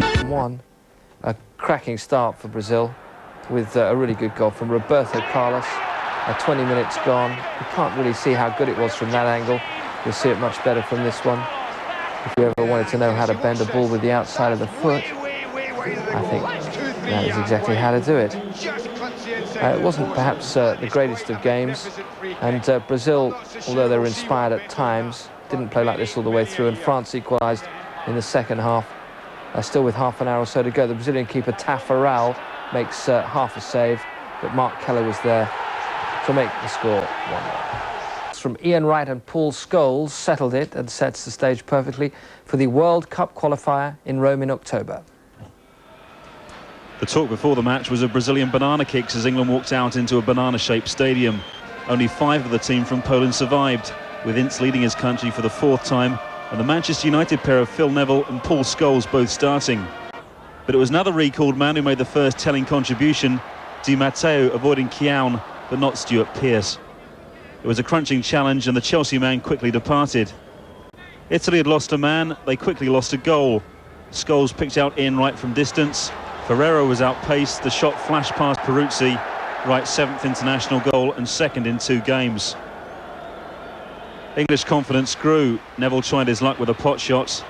1. A cracking start for Brazil with a really good goal from Roberto Carlos. 20 minutes gone. You can't really see how good it was from that angle. You'll see it much better from this one. If you ever wanted to know how to bend a ball with the outside of the foot, I think that is exactly how to do it. It wasn't perhaps the greatest of games, and Brazil, although they were inspired at times, didn't play like this all the way through, and France equalised in the second half. Still with half an hour or so to go, the Brazilian keeper Tafarel makes half a save, but Mark Keller was there to make the score 1-1. From Ian Wright and Paul Scholes settled it and sets the stage perfectly for the World Cup qualifier in Rome in October. The talk before the match was of Brazilian banana kicks as England walked out into a banana-shaped stadium. Only 5 of the team from Poland survived, with Ince leading his country for the 4th time, and the Manchester United pair of Phil Neville and Paul Scholes both starting. But it was another recalled man who made the first telling contribution, Di Matteo avoiding Keown, but not Stuart Pearce. It was a crunching challenge and the Chelsea man quickly departed. Italy had lost a man, they quickly lost a goal. Scholes picked out Ian Wright from distance. Ferreira was outpaced, the shot flashed past Peruzzi, Wright's 7th international goal and 2nd in 2 games. English confidence grew. Neville tried his luck with a pot shot.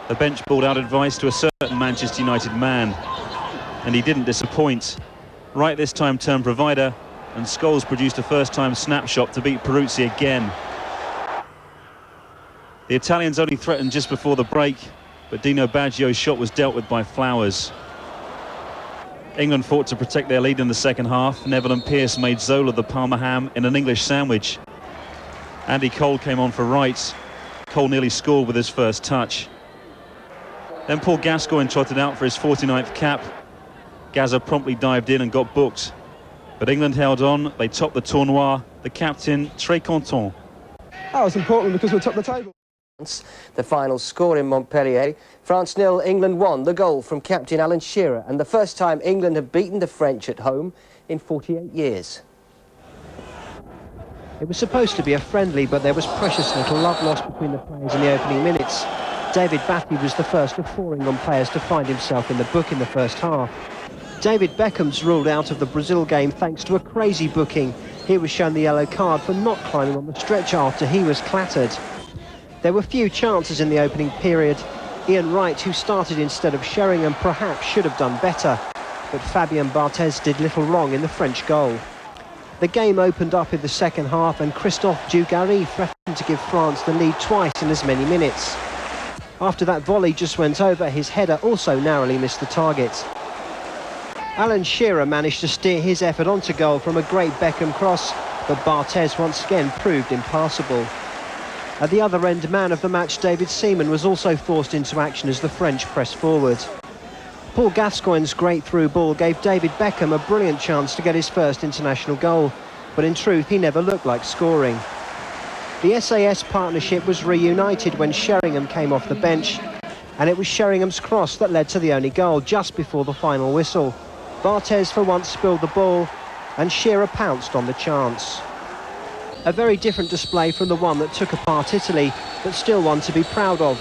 The bench bawled out advice to a certain Manchester United man, and he didn't disappoint. Wright this time turned provider, and Scholes produced a first-time snapshot to beat Peruzzi again. The Italians only threatened just before the break, but Dino Baggio's shot was dealt with by Flowers. England fought to protect their lead in the second half. Neville and Pearce made Zola the Parma ham in an English sandwich. Andy Cole came on for Wright. Cole nearly scored with his first touch. Then Paul Gascoigne trotted out for his 49th cap. Gazza promptly dived in and got booked. But England held on. They topped the tournoi. The captain, très content. That was important because we topped the table. The final score in Montpellier, France 0, England 1, the goal from captain Alan Shearer, and the first time England have beaten the French at home in 48 years. It was supposed to be a friendly, but there was precious little love lost between the players in the opening minutes. David Batty was the first of 4 England players to find himself in the book in the first half. David Beckham's ruled out of the Brazil game thanks to a crazy booking. He was shown the yellow card for not climbing on the stretcher after he was clattered. There were few chances in the opening period. Ian Wright, who started instead of Sheringham, perhaps should have done better, but Fabien Barthez did little wrong in the French goal. The game opened up in the second half and Christophe Dugarry threatened to give France the lead twice in as many minutes. After that volley just went over, his header also narrowly missed the target. Alan Shearer managed to steer his effort onto goal from a great Beckham cross, but Barthez once again proved impassable. At the other end, man of the match David Seaman was also forced into action as the French pressed forward. Paul Gascoigne's great through ball gave David Beckham a brilliant chance to get his first international goal, but in truth he never looked like scoring. The SAS partnership was reunited when Sheringham came off the bench, and it was Sheringham's cross that led to the only goal just before the final whistle. Barthez for once spilled the ball, and Shearer pounced on the chance. A very different display from the one that took apart Italy, but still one to be proud of.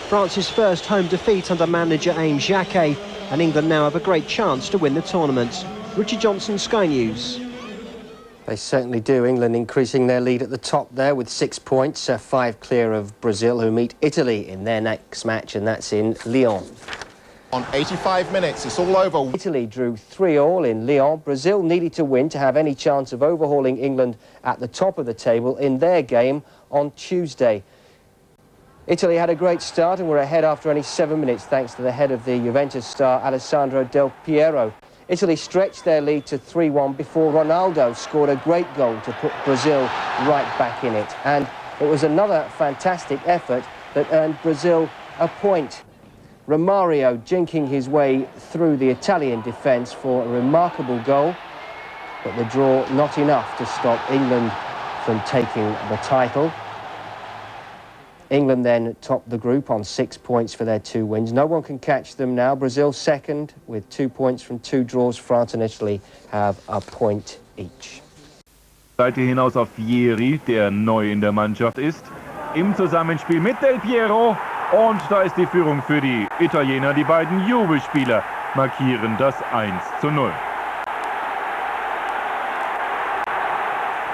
France's first home defeat under manager Aimé Jacquet, and England now have a great chance to win the tournament. Richard Johnson, Sky News. They certainly do. England increasing their lead at the top there with 6 points, 5 clear of Brazil, who meet Italy in their next match, and that's in Lyon. On 85 minutes, it's all over. Italy drew 3-3 in Lyon. Brazil needed to win to have any chance of overhauling England at the top of the table in their game on Tuesday. Italy had a great start and were ahead after only 7 minutes thanks to the head of the Juventus star Alessandro Del Piero. Italy stretched their lead to 3-1 before Ronaldo scored a great goal to put Brazil right back in it. And it was another fantastic effort that earned Brazil a point. Romario jinking his way through the Italian defence for a remarkable goal, but the draw not enough to stop England from taking the title. England then topped the group on 6 points for their 2 wins. No one can catch them now. Brazil second with 2 points from 2 draws. France and Italy have a point each. Seite hinaus auf Vieri, der neu in der Mannschaft ist. Im Zusammenspiel mit Del Piero. Und da ist die Führung für die Italiener. Die beiden Jubelspieler markieren das 1:0.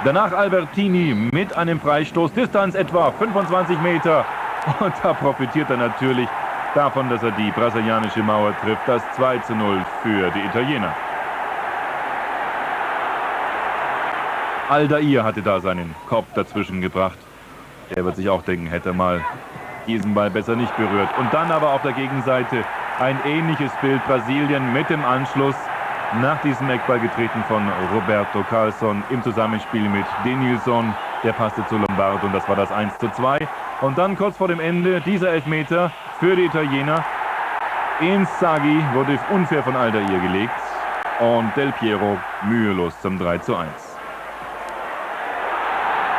Danach Albertini mit einem Freistoß, Distanz etwa 25 Meter. Und da profitiert er natürlich davon, dass er die brasilianische Mauer trifft. Das 2:0 für die Italiener. Aldair hatte da seinen Kopf dazwischen gebracht. Der wird sich auch denken, hätte mal diesen Ball besser nicht berührt. Und dann aber auf der Gegenseite ein ähnliches Bild. Brasilien mit dem Anschluss. Nach diesem Eckball getreten von Roberto Carlson im Zusammenspiel mit Denilson. Der passte zu Lombard und das war das 1:2. Und dann kurz vor dem Ende dieser Elfmeter für die Italiener. Inzaghi wurde unfair von Aldair gelegt. Und Del Piero mühelos zum 3:1.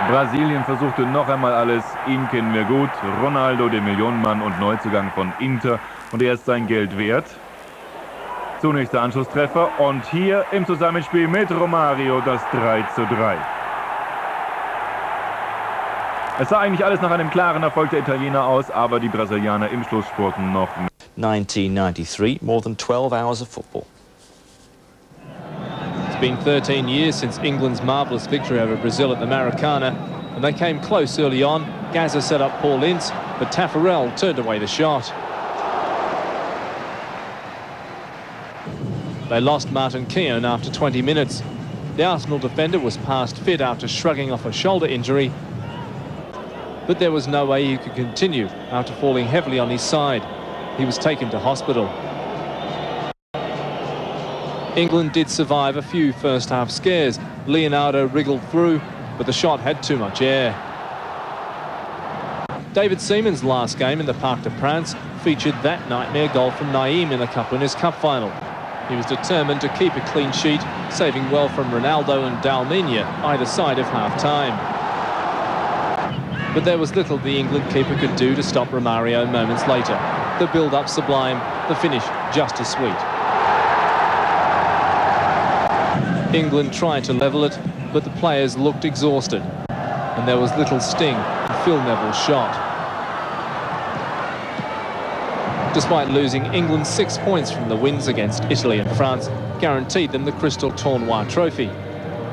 Brasilien versuchte noch einmal alles. Ihn kennen wir gut. Ronaldo, der Millionenmann und Neuzugang von Inter. Und er ist sein Geld wert. Zunächst der Anschlusstreffer und hier im Zusammenspiel mit Romario das 3:3. Es sah eigentlich alles nach einem klaren Erfolg der Italiener aus, aber die Brasilianer im Schlussspurt noch. 1993, more than 12 hours of football. It's been 13 years since England's marvellous victory over Brazil at the Maracana, and they came close early on. Gaza set up Paul Ince, but Taffarel turned away the shot. They lost Martin Keown after 20 minutes. The Arsenal defender was past fit after shrugging off a shoulder injury, but there was no way he could continue after falling heavily on his side. He was taken to hospital. England did survive a few first-half scares. Leonardo wriggled through, but the shot had too much air. David Seaman's last game in the Parc des Princes featured that nightmare goal from Naeem in the Cup Winners' Cup final. He was determined to keep a clean sheet, saving well from Ronaldo and Dalminia either side of half-time. But there was little the England keeper could do to stop Romario moments later. The build-up sublime, the finish just as sweet. England tried to level it, but the players looked exhausted, and there was little sting in Phil Neville's shot. Despite losing, England 6 points from the wins against Italy and France guaranteed them the crystal Tournoi trophy.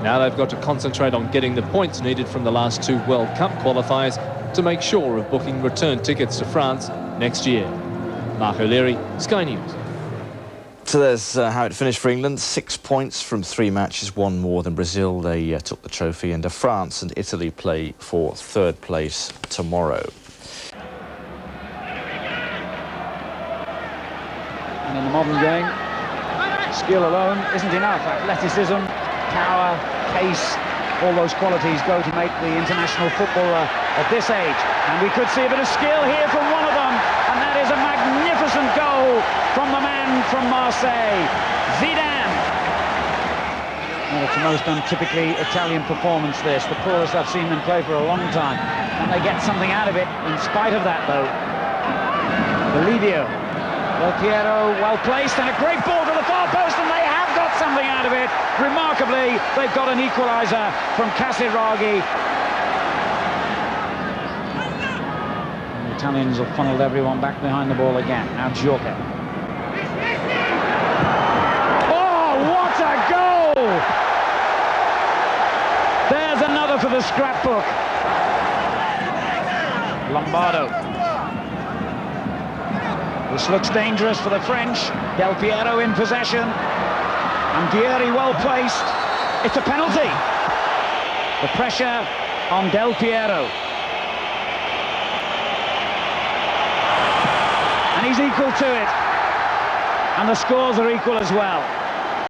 Now they've got to concentrate on getting the points needed from the last two World Cup qualifiers to make sure of booking return tickets to France next year. Mark O'Leary, Sky News. So there's how it finished for England. 6 points from 3 matches, one more than Brazil. They took the trophy, and France and Italy play for third place tomorrow. And in the modern game, skill alone isn't enough. Athleticism, power, pace, all those qualities go to make the international footballer at this age. And we could see a bit of skill here from one of them, and that is a magnificent goal from the man from Marseille, Zidane. Well, it's the most untypically Italian performance, this. The poorest I've seen them play for a long time. And they get something out of it in spite of that, though. Bolivia. Del Piero, well placed, and a great ball to the far post, and they have got something out of it. Remarkably, they've got an equaliser from Casiraghi. And the Italians have funneled everyone back behind the ball again. Now Giorgio. Oh, what a goal! There's another for the scrapbook. Lombardo. This looks dangerous for the French. Del Piero in possession. And Vieri well placed. It's a penalty. The pressure on Del Piero. And he's equal to it. And the scores are equal as well.